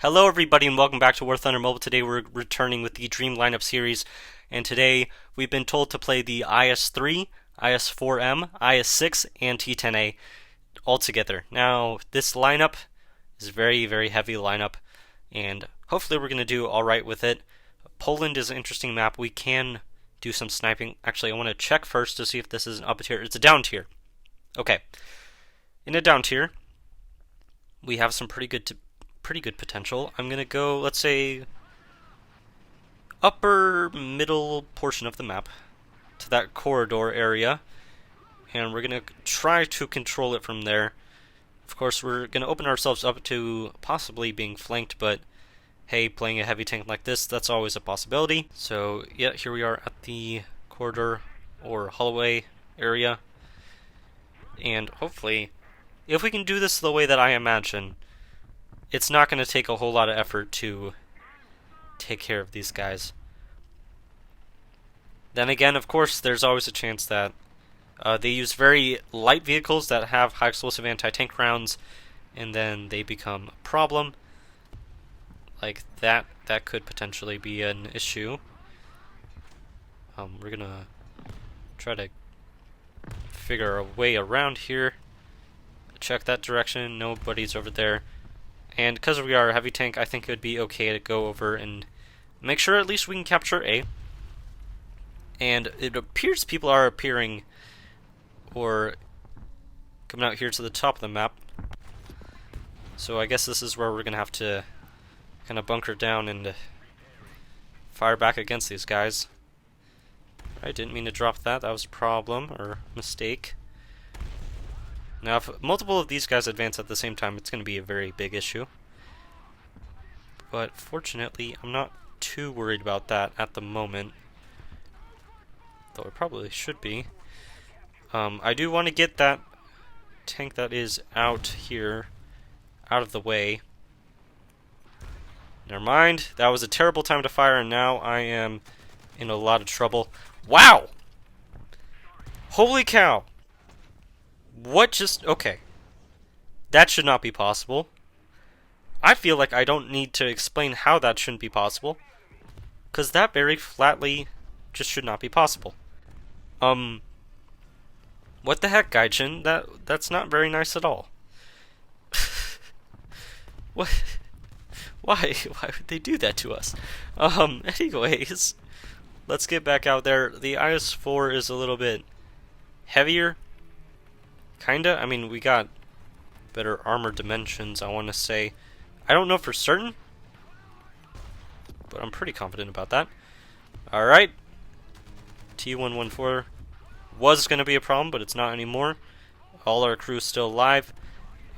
Hello everybody and welcome back to War Thunder Mobile. Today we're returning with the Dream Lineup series, and today we've been told to play the IS-3, IS-4M, IS-6, and T-10A all together. Now this lineup is a very heavy lineup, and hopefully we're going to do alright with it. Poland is an interesting map. We can do some sniping. Actually, I want to check first to see if this is an up tier. It's a down tier. Okay. In a down tier, we have some pretty good potential. I'm gonna go, let's say, upper middle portion of the map to that corridor area, and we're gonna try to control it from there. Of course, we're gonna open ourselves up to possibly being flanked, but hey, playing a heavy tank like this, that's always a possibility. So yeah, here we are at the corridor or hallway area, and hopefully, if we can do this the way that I imagine, it's not going to take a whole lot of effort to take care of these guys. Then again, of course, there's always a chance that they use very light vehicles that have high explosive anti-tank rounds, and then they become a problem. Like that could potentially be an issue. We're gonna try to figure a way around here. Check that direction. Nobody's over there. And because we are a heavy tank, I think it would be okay to go over and make sure at least we can capture A. And it appears people are appearing or coming out here to the top of the map. So I guess this is where we're going to have to kind of bunker down and fire back against these guys. I didn't mean to drop that. That was a problem or mistake. Now, if multiple of these guys advance at the same time, it's going to be a very big issue. But fortunately, I'm not too worried about that at the moment. Though it probably should be. I do want to get that tank that is out here out of the way. Never mind. That was a terrible time to fire, and now I am in a lot of trouble. Wow! Holy cow! What just... okay. That should not be possible. I feel like I don't need to explain how that shouldn't be possible, because that very flatly just should not be possible. What the heck, Gaijin? That's not very nice at all. What? Why would they do that to us? Anyways, let's get back out there. The IS-4 is a little bit heavier. Kinda. I mean, we got better armor dimensions, I want to say. I don't know for certain, but I'm pretty confident about that. Alright. T114 was going to be a problem, but it's not anymore. All our crew's still alive.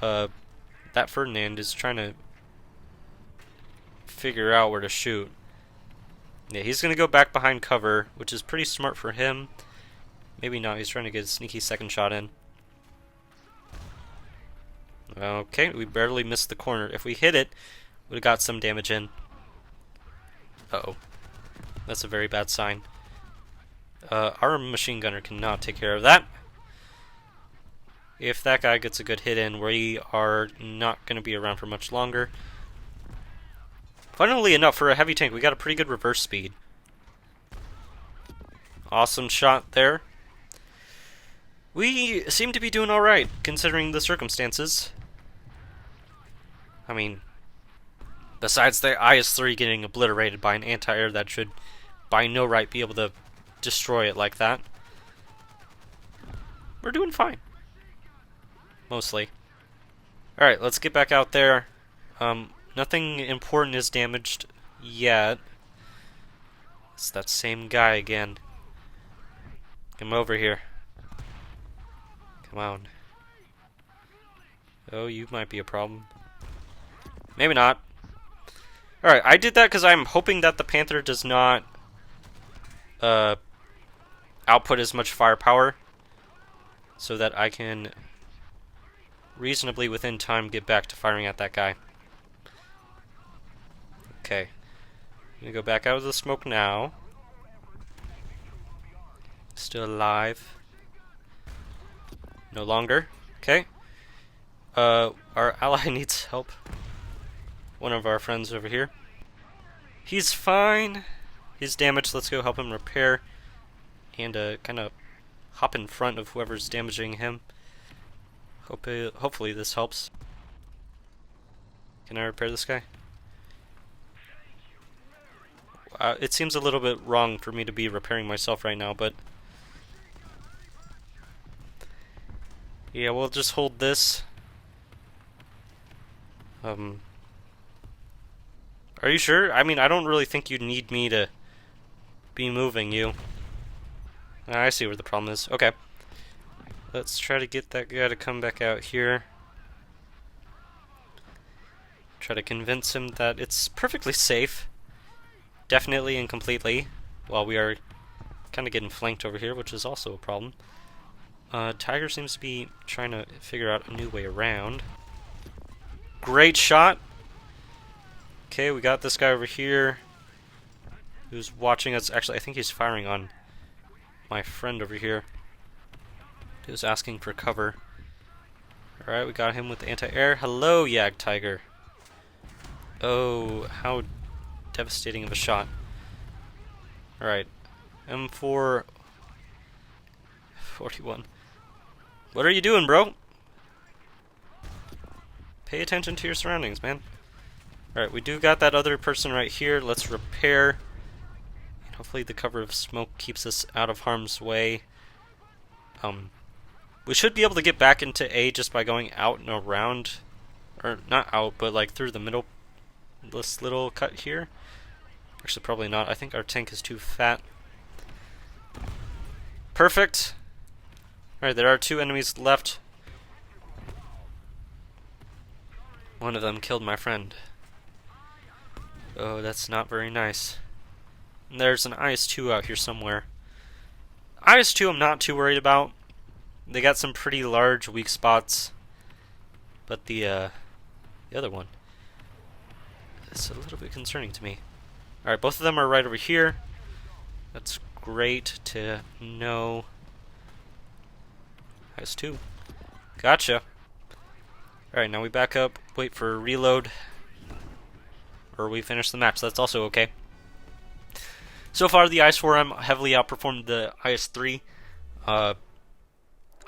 That Ferdinand is trying to figure out where to shoot. Yeah, he's going to go back behind cover, which is pretty smart for him. Maybe not. He's trying to get a sneaky second shot in. Okay, we barely missed the corner. If we hit it, we'd have got some damage in. Uh-oh. That's a very bad sign. Our machine gunner cannot take care of that. If that guy gets a good hit in, we are not going to be around for much longer. Funnily enough, for a heavy tank, we got a pretty good reverse speed. Awesome shot there. We seem to be doing alright, considering the circumstances. I mean, besides the IS-3 getting obliterated by an anti-air that should by no right be able to destroy it like that, we're doing fine. Mostly. Alright, let's get back out there. Nothing important is damaged yet. It's that same guy again. Come over here. Come on. Oh, you might be a problem. Maybe not. Alright, I did that because I'm hoping that the Panther does not output as much firepower, so that I can reasonably within time get back to firing at that guy. Okay. I'm gonna go back out of the smoke now. Still alive. No longer. Okay. Our ally needs help. one of our friends over here. He's fine. He's damaged. Let's go help him repair. And kind of hop in front of whoever's damaging him. Hopefully this helps. Can I repair this guy? It seems a little bit wrong for me to be repairing myself right now, but yeah, we'll just hold this. Are you sure? I mean, I don't really think you need me to be moving you. I see where the problem is. Okay. Let's try to get that guy to come back out here. Try to convince him that it's perfectly safe. Definitely and completely. While we are kind of getting flanked over here, which is also a problem. Tiger seems to be trying to figure out a new way around. Great shot! Okay, we got this guy over here who's watching us. Actually, I think he's firing on my friend over here who's asking for cover. Alright, we got him with the anti-air. Hello, Yag Tiger. Oh, how devastating of a shot. Alright, M4 41. What are you doing, bro? Pay attention to your surroundings, man. Alright, we do got that other person right here. Let's repair. And hopefully the cover of smoke keeps us out of harm's way. We should be able to get back into A just by going out and around. Or, not out, but like through the middle. This little cut here. Actually, probably not. I think our tank is too fat. Perfect. Alright, there are 2 enemies left. One of them killed my friend. Oh, that's not very nice. And there's an IS-2 out here somewhere. IS-2 I'm not too worried about. They got some pretty large weak spots. But the other one, it's a little bit concerning to me. Alright, both of them are right over here. That's great to know. IS-2. Gotcha. Alright, now we back up, wait for a reload, or we finish the match. That's also okay. So far, the IS-4M heavily outperformed the IS-3. I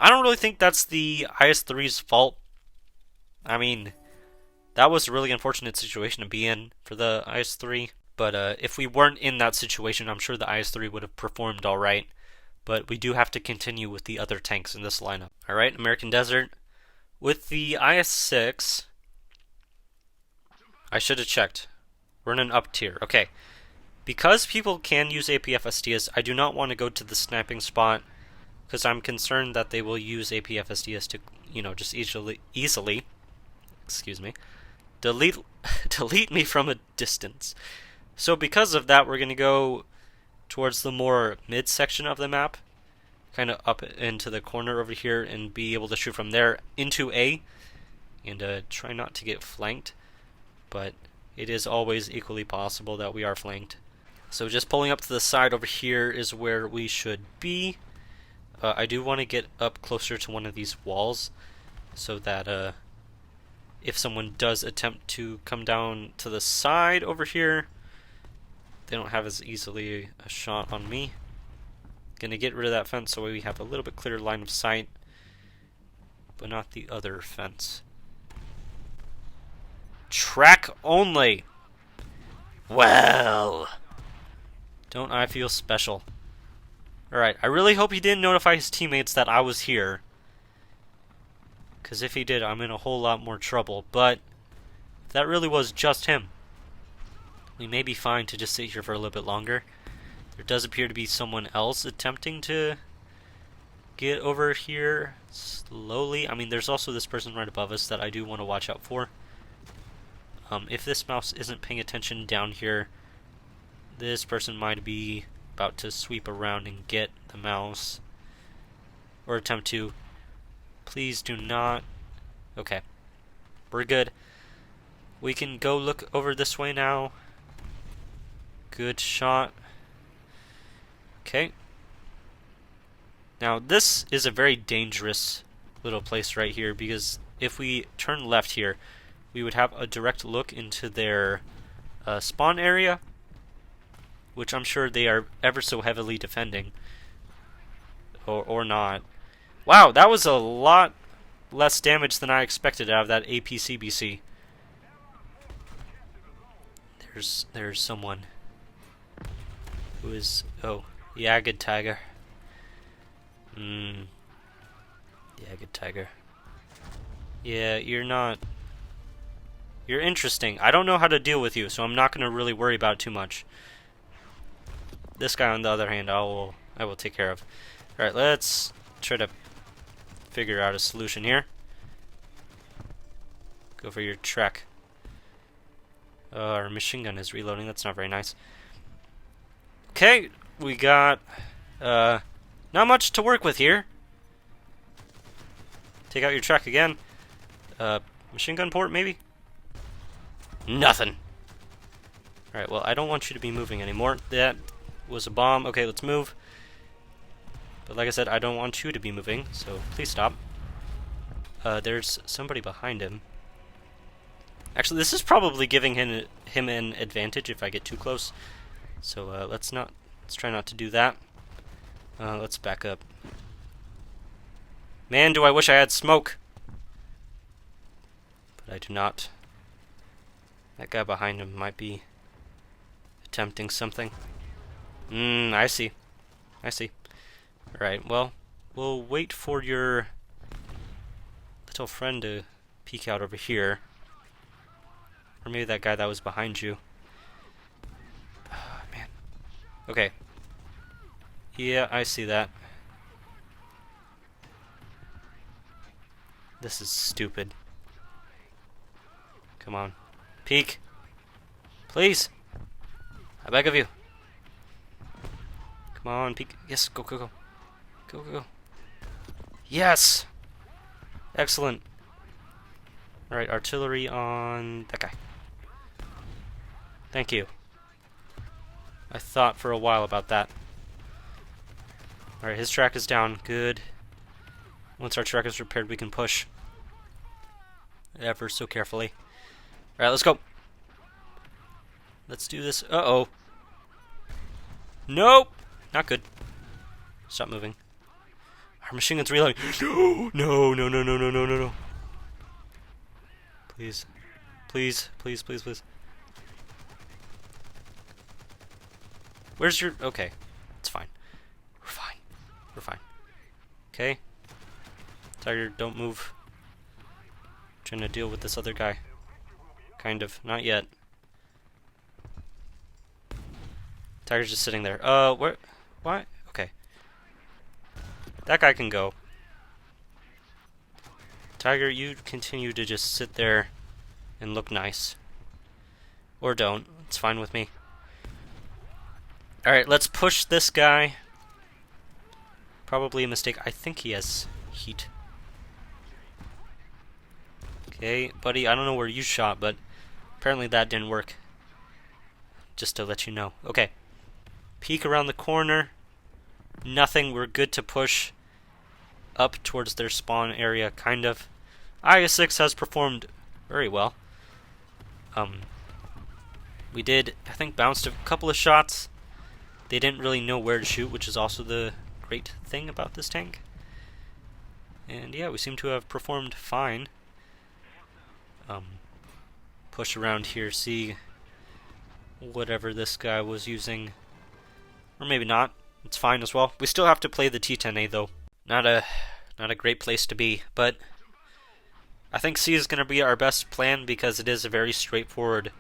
don't really think that's the IS-3's fault. I mean, that was a really unfortunate situation to be in for the IS-3. But if we weren't in that situation, I'm sure the IS-3 would have performed alright. But we do have to continue with the other tanks in this lineup. Alright, American Desert. With the IS-6, I should have checked. We're in an up tier. Okay. Because people can use APFSDs, I do not want to go to the sniping spot, because I'm concerned that they will use APFSDs to, you know, just easily, excuse me, delete me from a distance. So because of that, we're going to go towards the more mid-section of the map, kind of up into the corner over here, and be able to shoot from there into A, and try not to get flanked, but it is always equally possible that we are flanked. So just pulling up to the side over here is where we should be. I do want to get up closer to one of these walls, so that if someone does attempt to come down to the side over here, they don't have as easily a shot on me. Gonna get rid of that fence so we have a little bit clearer line of sight, but not the other fence. Track only! Well, don't I feel special? Alright, I really hope he didn't notify his teammates that I was here, because if he did, I'm in a whole lot more trouble. But if that really was just him, we may be fine to just sit here for a little bit longer. There does appear to be someone else attempting to get over here slowly. I mean, there's also this person right above us that I do want to watch out for. If this mouse isn't paying attention down here, this person might be about to sweep around and get the mouse. Or attempt to. Please do not. Okay. We're good. We can go look over this way now. Good shot. Okay. Now this is a very dangerous little place right here, because if we turn left here, we would have a direct look into their spawn area, which I'm sure they are ever so heavily defending. Or not. Wow, that was a lot less damage than I expected out of that APCBC. There's someone who is... Oh, Jagged Tiger. Jagged Tiger. Yeah, you're not... You're interesting. I don't know how to deal with you, so I'm not going to really worry about it too much. This guy, on the other hand, I will take care of. Alright, let's try to figure out a solution here. Go for your trek. Our machine gun is reloading. That's not very nice. Okay, we got not much to work with here. Take out your trek again. Machine gun port, maybe? Nothing. Alright, well, I don't want you to be moving anymore. That was a bomb. Okay, let's move. But like I said, I don't want you to be moving, so please stop. There's somebody behind him. Actually, this is probably giving him an advantage if I get too close. So let's try not to do that. Let's back up. Man, do I wish I had smoke. But I do not. That guy behind him might be attempting something. I see. I see. Alright, well, we'll wait for your little friend to peek out over here. Or maybe that guy that was behind you. Oh, man. Okay. Yeah, I see that. This is stupid. Come on. Peek. Please. I beg of you. Come on, peek. Yes, go, go, go. Go, go, go. Yes! Excellent. Alright, artillery on that guy. Thank you. I thought for a while about that. Alright, his track is down. Good. Once our track is repaired, we can push. Ever so carefully. Alright, let's go. Let's do this. Uh-oh. Nope! Not good. Stop moving. Our machine gun's reloading. No! No, no, no, no, no, no, no, no. Please. Please, please, please, please. Where's your... Okay. It's fine. We're fine. We're fine. Okay. Tiger, don't move. Trying to deal with this other guy. Kind of. Not yet. Tiger's just sitting there. Where? What? Okay. That guy can go. Tiger, you continue to just sit there and look nice. Or don't. It's fine with me. Alright, let's push this guy. Probably a mistake. I think he has heat. Okay, buddy, I don't know where you shot, but apparently that didn't work. Just to let you know. Okay. Peek around the corner. Nothing. We're good to push up towards their spawn area, kind of. IS-6 has performed very well. We did, I think, bounced a couple of shots. They didn't really know where to shoot, which is also the great thing about this tank. And yeah, we seem to have performed fine. Push around here, see whatever this guy was using. Or maybe not. It's fine as well. We still have to play the T-10A though. Not a great place to be, but I think C is going to be our best plan because it is a very straightforward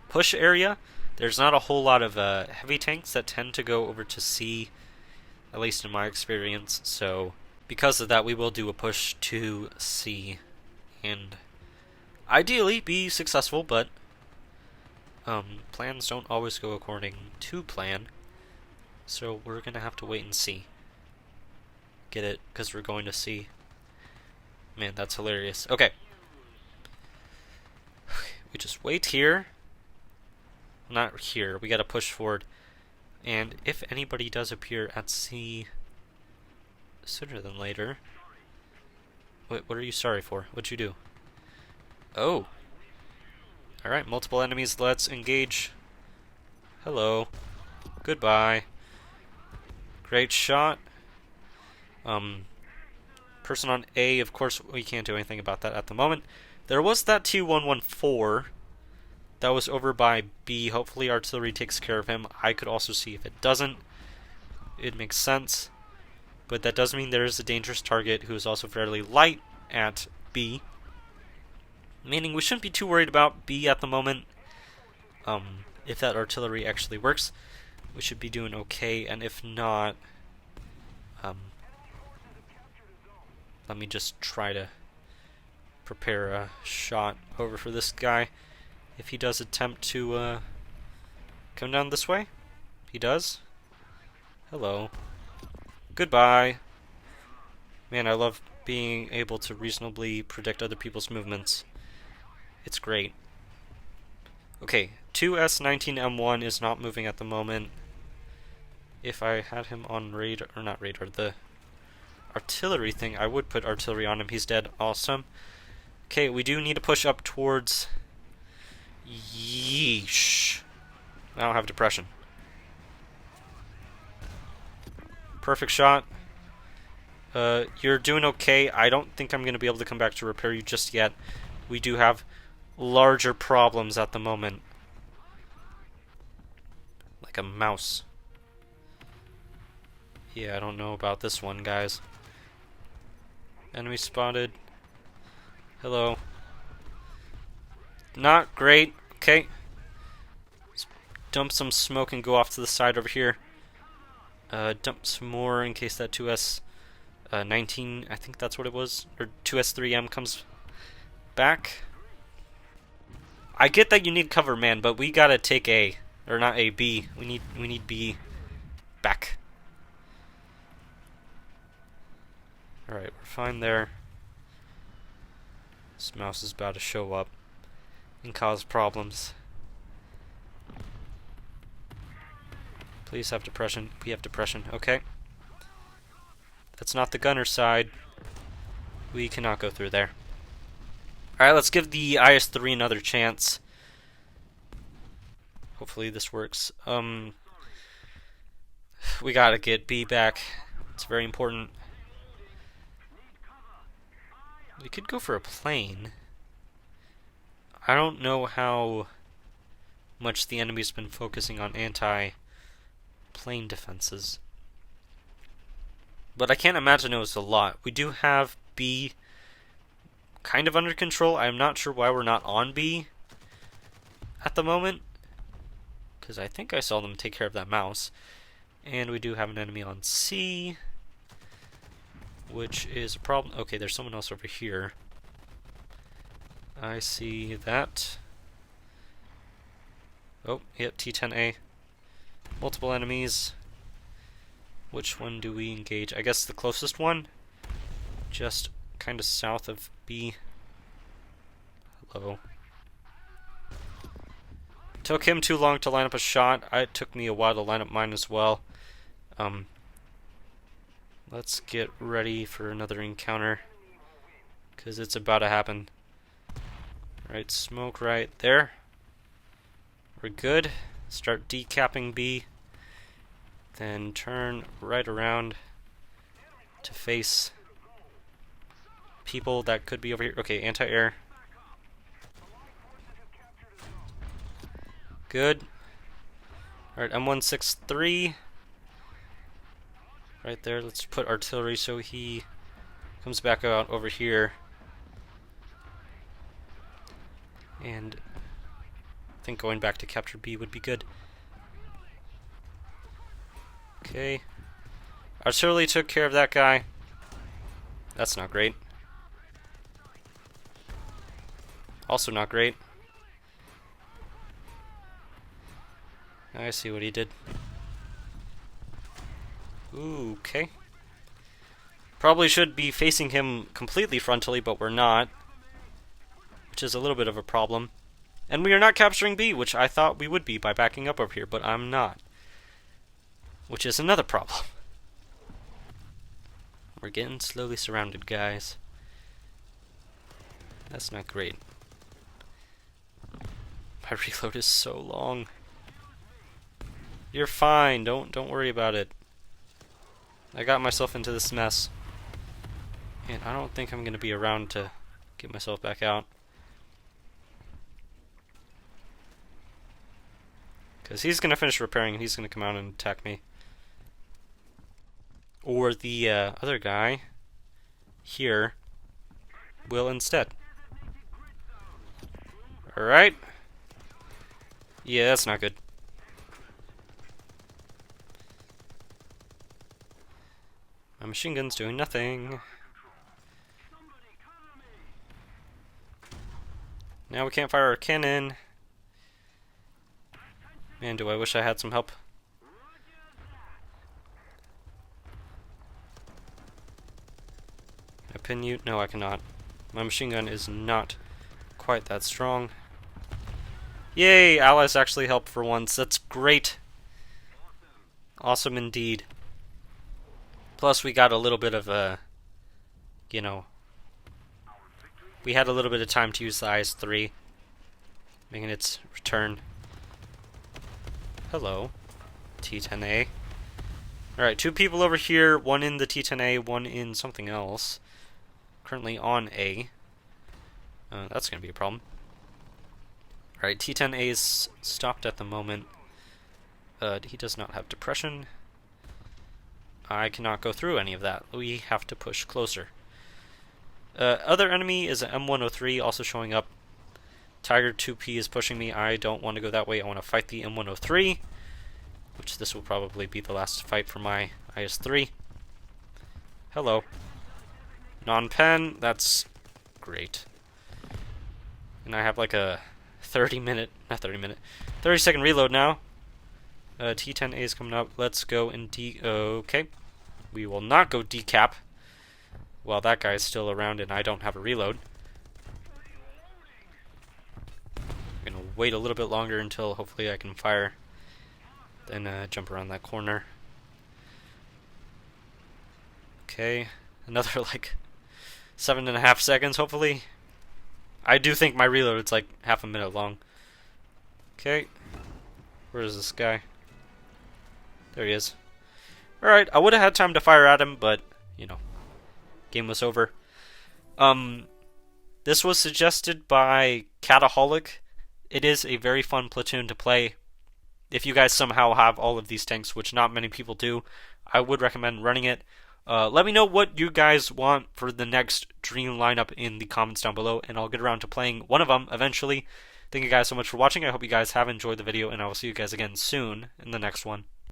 push area. There's not a whole lot of heavy tanks that tend to go over to C, at least in my experience. So because of that, we will do a push to C and ideally be successful, but plans don't always go according to plan. So we're going to have to wait and see. Get it? Because we're going to see. Man, that's hilarious. Okay. We just wait here. Not here. We gotta push forward. And if anybody does appear at C sooner than later... Wait, what are you sorry for? What'd you do? Oh. Alright, multiple enemies. Let's engage. Hello. Goodbye. Great shot. Person on A, of course, we can't do anything about that at the moment. There was that T-114 that was over by B. Hopefully artillery takes care of him. I could also see if it doesn't. It makes sense. But that does mean there is a dangerous target who is also fairly light at B. Meaning we shouldn't be too worried about B at the moment. If that artillery actually works, we should be doing okay. And if not, let me just try to prepare a shot over for this guy. If he does attempt to come down this way, he does. Hello. Goodbye. Man, I love being able to reasonably predict other people's movements. It's great. Okay, 2S19M1 is not moving at the moment. If I had him on radar, or not radar, the artillery thing, I would put artillery on him. He's dead. Awesome. Okay, we do need to push up towards... Yeesh. I don't have depression. Perfect shot. You're doing okay. I don't think I'm going to be able to come back to repair you just yet. We do have larger problems at the moment. Like a mouse. Yeah, I don't know about this one, guys. Enemy spotted. Hello. Not great. Okay. Let's dump some smoke and go off to the side over here. Dump some more in case that 2S19, I think that's what it was, or 2S3M comes back. I get that you need cover, man, but we gotta take A, or not A, B. We need B back. All right, we're fine there. This mouse is about to show up and cause problems. Please have depression. We have depression. Okay. That's not the gunner side. We cannot go through there. Alright, let's give the IS-3 another chance. Hopefully this works. We gotta get B back. It's very important. We could go for a plane. I don't know how much the enemy's been focusing on anti-plane defenses. But I can't imagine it was a lot. We do have B kind of under control. I'm not sure why we're not on B at the moment, because I think I saw them take care of that mouse. And we do have an enemy on C, which is a problem. Okay, there's someone else over here. I see that. Oh, yep, T10A. Multiple enemies. Which one do we engage? I guess the closest one. Just kind of south of B. Hello. Took him too long to line up a shot. It took me a while to line up mine as well. Let's get ready for another encounter, because it's about to happen. Alright, smoke right there. We're good. Start decapping B. Then turn right around to face people that could be over here. Okay, anti-air. Good. Alright, M163. Right there. Let's put artillery so he comes back out over here. And I think going back to capture B would be good. Okay. Artillery took care of that guy. That's not great. Also not great. I see what he did. Ooh, okay. Probably should be facing him completely frontally, but we're not. Which is a little bit of a problem. And we are not capturing B, which I thought we would be by backing up over here, but I'm not. Which is another problem. We're getting slowly surrounded, guys. That's not great. My reload is so long. You're fine. Don't worry about it. I got myself into this mess. And I don't think I'm going to be around to get myself back out. Because he's going to finish repairing and he's going to come out and attack me. Or the other guy here will instead. Alright. Yeah, that's not good. My machine gun's doing nothing. Now we can't fire our cannon. Man, do I wish I had some help. Can I pin you? No, I cannot. My machine gun is not quite that strong. Yay! Allies actually help for once. That's great. Awesome indeed. Plus, we got a little bit of a, you know, we had a little bit of time to use the IS-3, making its return. Hello, T-10A. Alright, 2 people over here, 1 in the T-10A, 1 in something else. Currently on A. That's going to be a problem. Alright, T-10A is stopped at the moment. He does not have depression. I cannot go through any of that. We have to push closer. Other enemy is an M103 also showing up. Tiger 2P is pushing me. I don't want to go that way. I want to fight the M103, which this will probably be the last fight for my IS-3. Hello. Non-pen, that's great. And I have like a 30-second reload now. T-10A is coming up. Let's go and okay. We will not go decap while that guy is still around and I don't have a reload. I'm gonna wait a little bit longer until hopefully I can fire. Then jump around that corner. Okay, another like 7.5 seconds hopefully. I do think my reload is like half a minute long. Okay, where is this guy? There he is. Alright, I would have had time to fire at him, but, you know, game was over. This was suggested by Cataholic. It is a very fun platoon to play. If you guys somehow have all of these tanks, which not many people do, I would recommend running it. Let me know what you guys want for the next dream lineup in the comments down below, and I'll get around to playing one of them eventually. Thank you guys so much for watching. I hope you guys have enjoyed the video, and I will see you guys again soon in the next one.